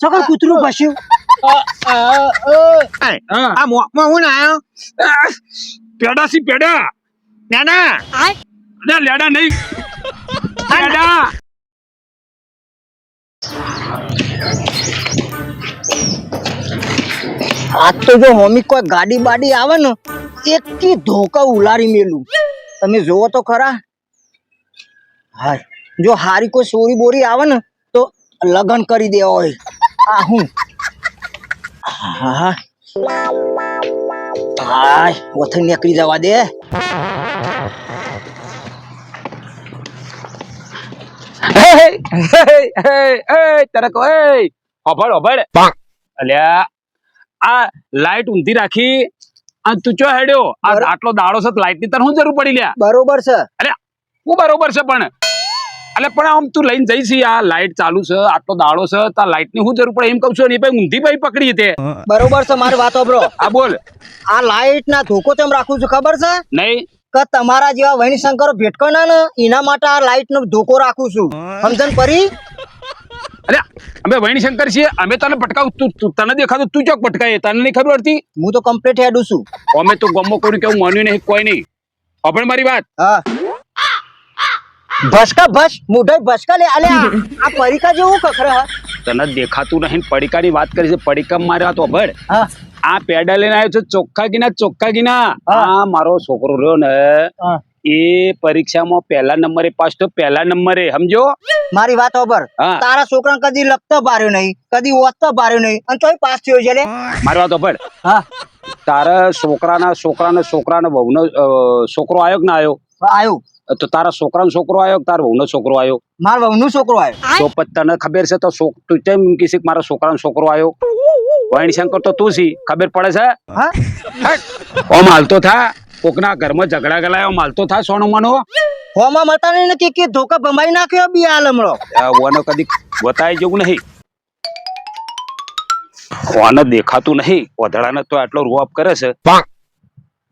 ચોકન કૂતરું ભસ્યું. આ મોકમાં હું ના આવ્યો પેડા સી પેડા નાના અરે લેડા નહીં લેડા આજ તો જો હોમી કોઈ ગાડી બાડી આવે ને એકથી ધોકા ઉલારી મેલું. તમે જોવો તો ખરા. હા જો હારી કોઈ સોરી બોરી આવે ને તો લગન કરી દેવા હોય. આ હું હા હા ઓથે નીકળી જવા દે. તરક ઓભળ અલ્યા આ લાઈટ ઊંધી રાખી અને તું ચો હેડ્યો આ આટલો દાડો છે લાઈટ ની તને શું જરૂર પડી લ્યા બરોબર છે. અરે હું બરોબર છે પણ એટલે પણ આમ તું લઈને જઈશ આ લાઈટ ચાલુ છે આટલો દાડો છે તો લાઈટ ની શું જરૂર પડે એમ કઉ છું ને ઊંધી ભાઈ પકડી તે બરોબર છે મારી વાતો બ્રો. આ બોલ આ લાઈટ ના ધોકો તેમ રાખું છું ખબર છે નહીં કે તમારા જેવા વૈણી શંકરો ભેટકો ના ને એના માટે આ લાઈટ નો ધોકો રાખું છું. સમજણ પડી? અરે અમે વૈણી શંકર છીએ અમે તને પટકાવ તને દેખાતું તું ચોક પટકાય તને નહીં ખબર પડતી. હું તો કમ્પ્લીટ હેડું છું. અમે તો ગમો કર્યું કે હું માન્યું નહીં કોઈ નહીં. અભણ મારી વાત હા ભસકા ભસ મોઢે ભસકા લે અલે આ પરીકા જેવું કખરા તને દેખાતું નહીં પડીકાની વાત કરી છે પડીકા માર્યા તો અભણ. હા આ પેડા લઈને આવ્યો છે ચોખ્ખા ગીના આ મારો છોકરો રહ્યો ને એ પરીક્ષામાં પહેલા નંબરે પાસ તો પહેલા નંબરે સમજો. મારી વાત ઓબર તારા છોકરા કદી લખતો બાર્યો નહીં કદી વાંચતો બાર્યો નહીં અને તોય પાસ થયો છે લે. મારી વાત ઓબર હા તારા છોકરાના વહુનો છોકરો આવ્યો કે ના આવ્યો? આવ્યો. તો તારા છોકરાનો છોકરો આવ્યો તારા વહુનો છોકરો આવ્યો? મારા વહુનો છોકરો આવ્યો. તો પછી તને ખબર છે તો તું કેમ એમ કીધું મારા છોકરાનો છોકરો આવ્યો? વૈણી શંકર તો તું છી ખબર પડે છે? ઓ માલતો થા કોકના ઘરમાં ઝઘડા ગલાયો માલતો થા સોનો મનો હોમાં મળતા નહીં ને કે ધોકા ભમાઈ નાખ્યો બી આલમળો ઓનો કદી બતાઈ જેવું નહીં. ઓને દેખાતું નહીં ઓધડાને તો આટલો રૂઆપ કરે છે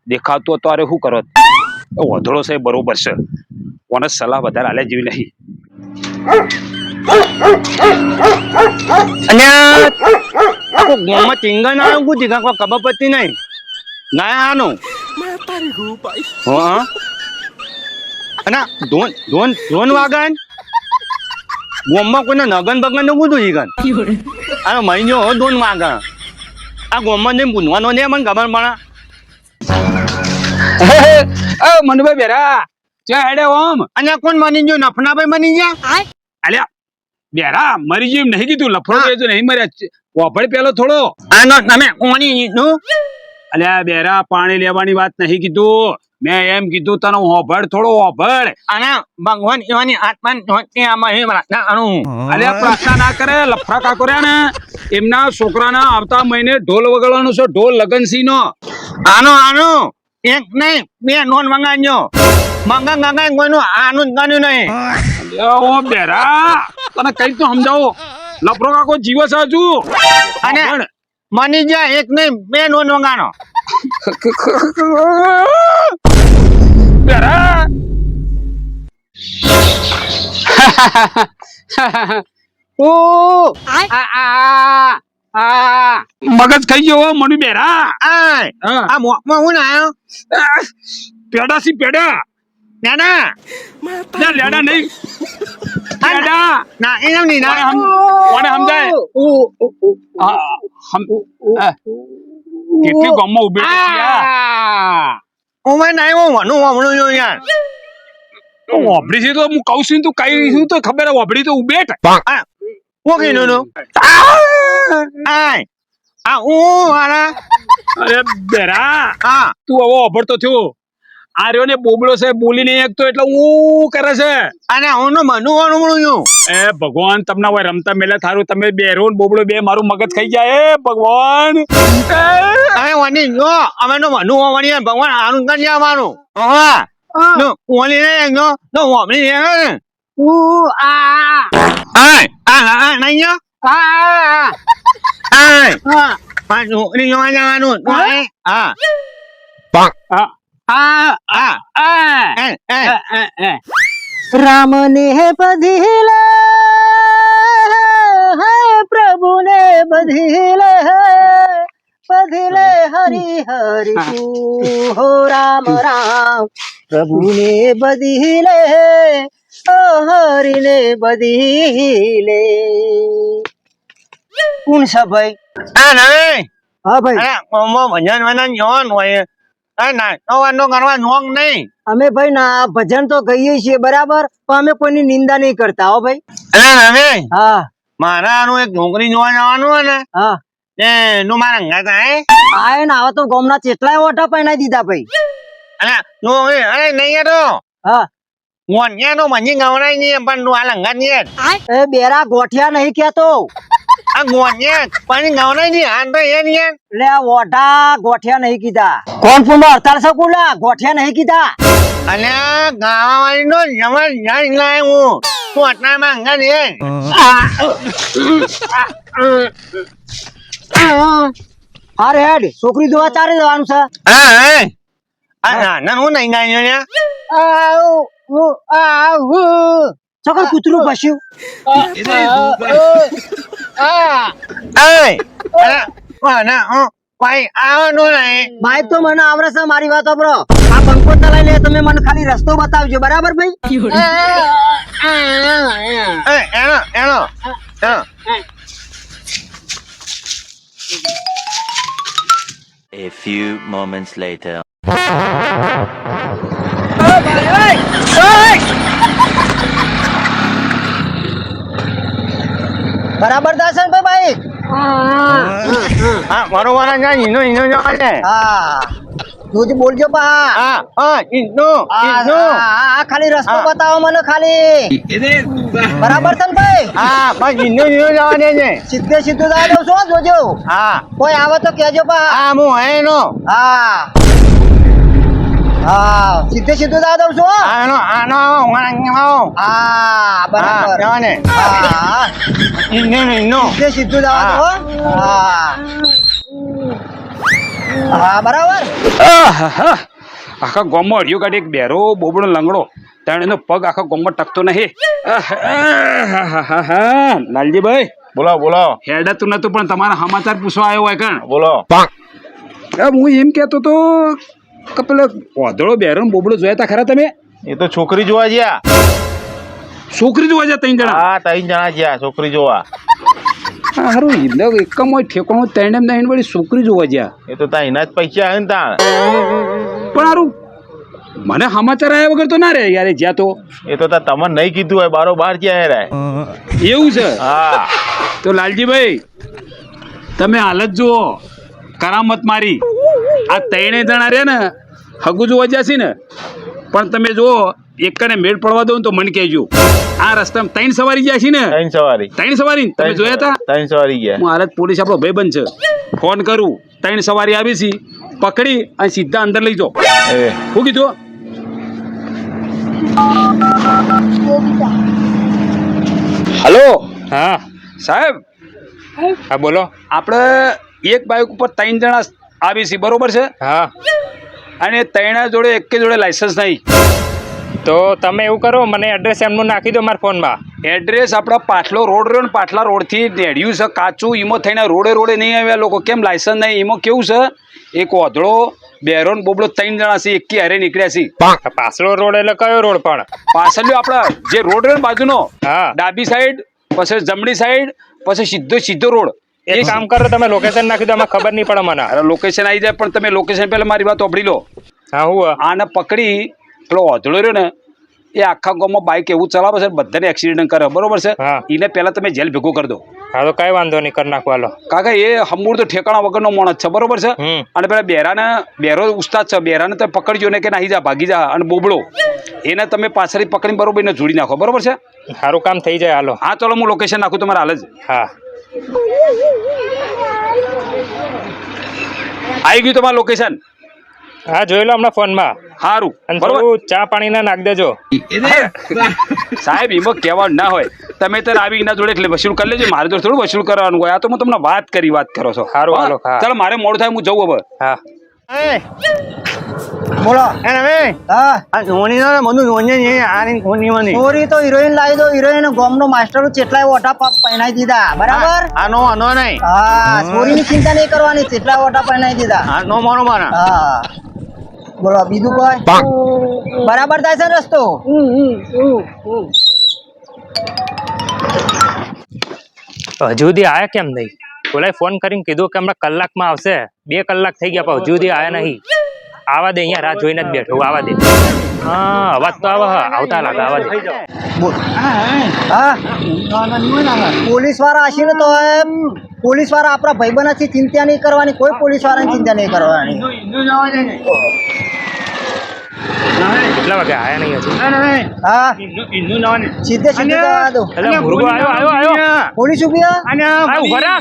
દેખાતું તો અરે શું કરો ઓધડો છે બરોબર છે ઓને સલાહ વધારે આલે જેવી નહીં. અને ગોમાં ટીંગણ આવ્યો કુ ટીંગા કોઈ ખબર પડતી નહીં ના આનું હા અને ધોન વાગન ગોમમાં કોઈને નગન બગન નું કુદું ઈગન અને મહિનો ધોન વાગન આ ગોમમાં ને પૂછવાનો ને મને ખબર પડે મનુભાઈ બેરા ચા હેડે ઓમ અને કોણ મની ગયો નફનાભાઈ મની ગયા અલ્યા બેરા મરી ગયું નહીં કીધું લફડો તો નહીં મર્યા વાપડ પેલો થોડો આનો તમે ઓની નું અલ્યા બેરા પાણી લેવાની વાત નહીં કીધું મેં એમ કીધું તને હોભળ થોડો હોભળ અને ભગવાન એવાની આત્માન અલ્યા પ્રાર્થના ના કરે લફડા કાકોર્યા ને એમના છોકરાના આવતા મહિને ઢોલ વગાડવાનો છે ઢોલ લગનસિંહ નો આનો એક નહીં બે નોન મંગાવ્યો મંગા કોઈનું આનું ગણ્યું નહીં ઓ બેરા તને કઈ તો સમજાવો લફડો કાકો જીવો છે હજુ અને મની જાય એક નહીં બે નોન મંગાનો બેરા ઓ મગજ ખાઈ ગયો મનુ બેરા આ મોકમાં હું આવ્યો પેડા સી પેડા નાના ના લેડા નહીં લેડા ના એમ નહીં ના કોને સમજાય કેટલી ગામમાં ઉભી છે ઉમે ના હું વનું વમણું યાર વાપડી છે તો હું કહું છું તું કઈ છું તો ખબર વાપડી તો ઉભેટ હું કીધું નું આ વાળા અરે બેરા હા તું હવે વાપરતો થયો આ રહ્યો ને બોબડો છે બોલી નહીં એકતો એટલે હું કરે છે અને હું મનુ વણું એ ભગવાન તમને હવે રમતા મેલા થારું તમે બે રોન બોબડો બે મારું મગજ ખાઈ જાય એ ભગવાન અમે વની જો અમે નો મનુ વણી ભગવાન આનું કઈ આવવાનું હા નો ઓલી ને નો નો ઓમની ને આ નહીં જો પાછું ની જોવા જવાનું હા રામ ને પધીલા બધી લે હરી હરી તું હો રામ રામ પ્રભુને બધી લે ઓ હરીને બધી લે. કોણ છે ભાઈ? આ નવે હા ભાઈ, અરે ઓમો ભજન વજન જોવાનું હોય એ નાસ્તો વાસ્તો કરવા જોક નહીં. અમે ભાઈ ના ભજન તો ગઈએ છીએ બરાબર, પણ અમે કોઈની નિંદા નહીં કરતા હો ભાઈ. અરે નવે હા મારા આનું એક છોકરી જોવા જવાનું હોય ને હા, તું મારા અંગાત આય. આય ને આવા તો ગામના કેટલાય ઓઠા પહેરાઈ દીધા ભાઈ. અરે તું અરે નહીં તો હા મોન્યા નો મંજી ગવરાય નહીં પણ તું આ લંગા નહીં. એ બેરા ગોઠિયા નહીં કેતો, આ મોન્યા પણ ગવરાય નહીં હાન તો એ નહીં. એટલે આ ઓઢા ગોઠિયા નહીં કીધા. કોણ હડતાલ સકુલા ગોઠિયા નહીં કીધા. અને ગાવાવાળી નો જબરજસ્ત લાય હું તું આટલામાં અંગા નહીં. હારે હેડ છોકરી જોવા ચારે જવાનું છે. હા આ નાના હું નહીં ગાય છોકર કૂતરું ભસ્યું. ભાઈ આવવાનું નહીં. બાઈક તો મને આવડે છે, મારી વાત સાંભળો. આ બંકો ચલાવી લે, તમે મને ખાલી રસ્તો બતાવજો બરાબર ભાઈ. એનો એનો એનો A few moments later. બરાબર દર્શન ભાઈ બાઈક. હા બરોબર છે ઈનો ઈનો જવા છે. હા તું બોલજો પા. હા હા ઈનો ઈનો આ ખાલી રસ્તો બતાવો મને ખાલી. બરાબર છે ને ભાઈ? હા બસ ઈનો ઈનો જવા દે છે. સીધે સીધું જવા દઉં છું, જોજો. હા કોઈ આવે તો કેજો પા. હા હું એનો હા હા સીધે સીધું જવા દઉં છું. આનો આનો આવો હા બરાબર. જવા ને હા ઈનો ઈનો સીધે સીધું જવા દો. હા હા બરાબર. આહાહા. આખા ગામમાં અડિયો કાઢી એક બેરો બોબડો લંગડો ત્યાં એનો પગ આખા ગામમાં ટકતો નહીં. આહાહાહા. લાલજીભાઈ બોલો બોલો હેડાતું નતું પણ તમારા સમાચાર પૂછવા આવ્યો હોય કણ. બોલો હું એમ કહેતો તો કે પેલો ઓધળો બેરો ને બોબડો જોયા તા ખરા તમે? એ તો છોકરી જોવા ગયા. છોકરી જોવા જતા ત્રણ જણા? હા 3 જણા ગયા છોકરી જોવા. હારું ઈંદો એકમ હોય ઠેકાણું ત્રણે નહીં વળી છોકરી જોવા ગયા. એ તો ત્યાં એના જ પૈસા આવે ને તાણ. પણ હારું મને સમાચાર આવ્યા વગર તો ના રહે યાર જ્યાં તો. એ તો તમને નહીં કીધું હોય બારોબાર ક્યાં રે. એવું છે? હા તો લાલજીભાઈ તમે હાલત જુઓ કરામત મારી. આ ત્રણે જણા રહ્યા ને હગુ જોવા જશે ને પણ તમે જુઓ એકને મેળ પડવા દો ને તો મને કહેજો. આ રસ્તામાં 3 સવારી ગયા છે ને? 3 સવારી 3 સવારી તમે જોયા હતા? 3 સવારી ગયા. હું હાલત પોલીસ આપણો ભાઈબંધ છે, ફોન કરું 3 સવારી આવી છે પકડી અને સીધા અંદર લઈ જાઓ. શું કીધું? હલો હા સાહેબ. હા બોલો. આપણે એક બાઇક ઉપર 3 જણા આવી છે બરોબર છે? હા અને ત્રણા જોડે એક જોડે લાયસન્સ નહીં. તો તમે એવું કરો, મને એડ્રેસ એમનું નાખી દો મારા ફોનમાં. એડ્રેસ આપણા પાટલો રોડ રહ્યો ને પાટલા રોડથી નેડ્યું છે કાચું. એમાં થઈને રોડે રોડે નહીં આવ્યા લોકો. કેમ લાયસન્સ નહીં? એમાં કેવું છે એક ઓધળો બેરો ને બોબડો 3 જણા છે એકી હારે નીકળ્યા છે. પાછલો રોડ એટલે કયો રોડ પણ? પાછળ આપણા જે રોડ રહ્યો ને બાજુનો હા ડાબી સાઈડ પછી જમણી સાઈડ પછી સીધો રોડ. એક કામ કરો, તમે લોકેશન નાખી દો, આમાં ખબર નહીં પડે મને. અરે લોકેશન આવી જાય પણ તમે લોકેશન પહેલા મારી વાત સાંભળી લો. હા હું આને પકડી પેલો ઓધળો રહ્યો ને એ આખા ગામમાં બાઇક એવું ચલાવે છે બધાને એક્સિડન્ટ કરે બરોબર છે? હા. એને પહેલા તમે જેલ ભેગો કરી દો. હા તો કઈ વાંધો નહીં, કરી નાખો હાલો. કાકા એ હમૂળ તો ઠેકાણા વગરનો માણસ છે બરોબર છે? અને પેલા બેરો ઉસ્તાદ છે, બેરાને તમે પકડજો ને કે નાહી જા ભાગી જા. અને બોબડો એને તમે પાછળથી પકડીને બરોબર એને જોડી નાખો બરોબર છે? સારું કામ થઈ જાય હાલો. હા ચલો હું લોકેશન નાખું તમારે હાલ જ. હા આવી ગયું તમારું લોકેશન? હા જોઈ લો હમણાં ફોનમાં. સારું અને બરોબર થોડું ચા પાણી ના નાખ દેજો. સાહેબ એમાં કહેવાનું ના હોય. તમે ત્યારે આવી એના જોડે એટલે વસૂલ કરી લેજો. મારે જોડે થોડું વસૂલ કરવાનું હોય. આ તો હું તમને વાત કરો છો. સારું હાલો. હા ચાલો મારે મોડું થાય હું જવું હવે. હા બોલો એ રમેશ, હા આ ધોની ના બધું ધોની છે આ ની ધોની મને ચોરી તો હિરોઈન લાવી દો હિરોઈન ગોમનો માસ્ટર કેટલાય ઓટા પહેરાઈ દીધા બરાબર આનો આનો નહીં હા ચોરીની ચિંતા નહીં કરવાની કેટલાય ઓટા પહેરાઈ દીધા આનો મારો મારા હા બોલો બીજું કોઈ બરાબર થાય છે ને રસ્તો હજુ સુધી આયા કેમ નહીં? બોલાય ફોન કરીને કીધું કે હમણાં કલાકમાં આવશે. 2 કલાક થઈ ગયા પણ હજુ સુધી આયા નહીં. આવા દે, અહીંયા રાહ જોઈને જ બેઠો. આવા દે. હા અવાજ તો આવે. આવતા લાગે. આવા દે. બોલ હા પોલીસ વાળા હશે ને તો પોલીસ વાળા આપણા ભાઈબંધથી ચિંતા નહીં કરવાની કોઈ પોલીસ વાળાની ચિંતા નહીં કરવાની કેટલા વાગે આયા નહીં હજુ? હા સીધે સીધે જવા દો એટલે મુર્ગો આવ્યો. પોલીસ ઉભી હા? આ ઉભા રહો.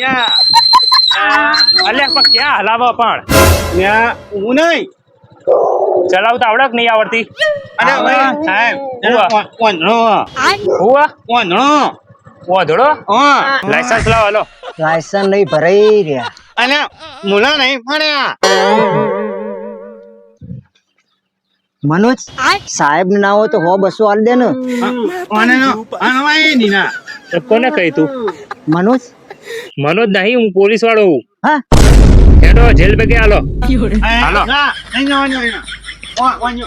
અલ્યા પણ ક્યાં હલાવો પણ? હું નહીં ચલાવતા આવડે કે નહીં આવડતી? અને સાહેબ વાંધો હુઆ વાંધો ઓધડો લાયસન્સ લાવો. હાલો. લાયસન્સ નહીં ભરાઈ રહ્યા અને મુલા નહીં ફર્યા મનોજ સાહેબ ના હોય તો 100-200 આલ દે ને તો કોને કહી તું? મનોજ મનોજ નહીં, હું પોલીસ વાળો હું. હા હેડો જેલ ભેગે હાલો. હાલો. મને